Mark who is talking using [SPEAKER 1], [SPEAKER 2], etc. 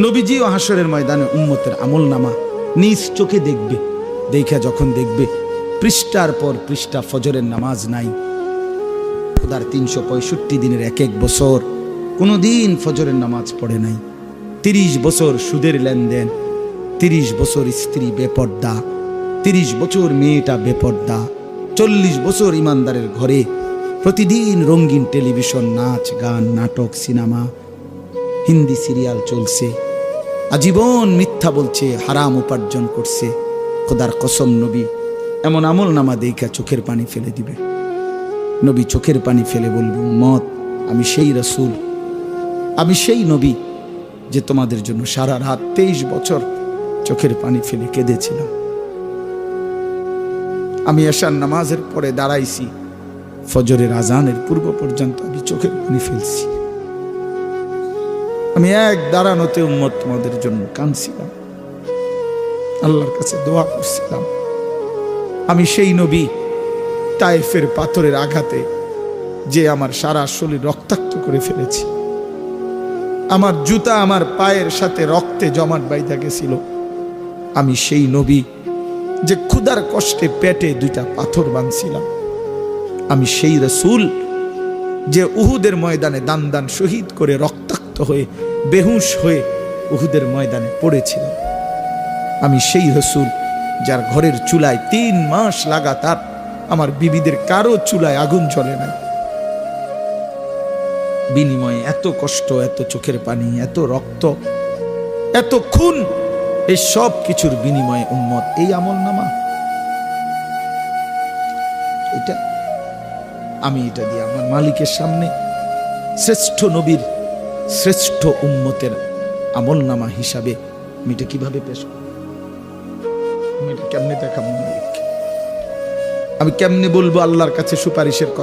[SPEAKER 1] নবীজিও হাসরের ময়দানে উম্মতের আমল নামা নিজ চোখে দেখবে। দেখা যখন দেখবে পৃষ্ঠার পর পৃষ্ঠা ফজরের নামাজ নাই, খোদার 365 দিনের এক এক বছর কোনোদিন ফজরের নামাজ পড়ে নাই, 30 বছর সুদের লেনদেন, 30 বছর স্ত্রী বেপর্দা, 30 বছর মেয়েটা বেপর্দা, 40 বছর ইমানদারের ঘরে প্রতিদিন রঙিন টেলিভিশন, নাচ গান, নাটক, সিনেমা, হিন্দি সিরিয়াল চলছে, আজীবন মিথ্যা বলছে, হারাম উপার্জন করছে। খোদার কসম, নবী এমন আমল নামা দেখা চোখের পানি ফেলে দিবে। নবী চোখের পানি ফেলে বলবে, উম্মত আমি সেই রাসূল, আমি সেই নবী যে তোমাদের জন্য সারা রাত 23 বছর চোখের পানি ফেলে কেঁদেছিলাম। আমি এশার নামাজের পরে দাঁড়াইছি, ফজরের আজানের পূর্ব পর্যন্ত আমি চোখের পানি ফেলছি। আমি এক দাঁড়ানোতে উম্মত তোমাদের জন্য কাঁদছিলাম, আল্লাহর কাছে দোয়া করছিলাম। আমি সেই নবী তায়েফের পাথরের আঘাতে যে আমার সারা শরীর রক্তাক্ত করে ফেলেছি, আমার জুতা আমার পায়ের সাথে রক্তে জমাট বাইধা গেছিল। আমি সেই নবী যে ক্ষুধার কষ্টে পেটে 2টা পাথর বাঁধছিলাম। আমি সেই রাসূল যে উহুদের ময়দানে দান দান শহীদ করে রক্তাক্ত হয়ে বেহুশ হয়ে উহুদের ময়দানে পড়েছিলাম। আমি সেই রাসূল যার ঘরের চুলায় 3 মাস লাগাতার আমার বিবিদের কারো চুলায় আগুন জ্বলে নাই। বিনিময়ে এত কষ্ট, এত চোখের পানি, এত রক্ত, এত খুন, এই সব কিছুর বিনিময়ে উম্মত এই আমল নামা, এটা আমি এটা দিয়ে আমার মালিকের সামনে শ্রেষ্ঠ নবীর শ্রেষ্ঠ উম্মতের আমল নামা হিসাবে আমি এটা কিভাবে পেশ করব? আমি এটা কেমনে দেখাবো মালিককে? আমি কেমনে বলবো আল্লাহর কাছে সুপারিশের কথা?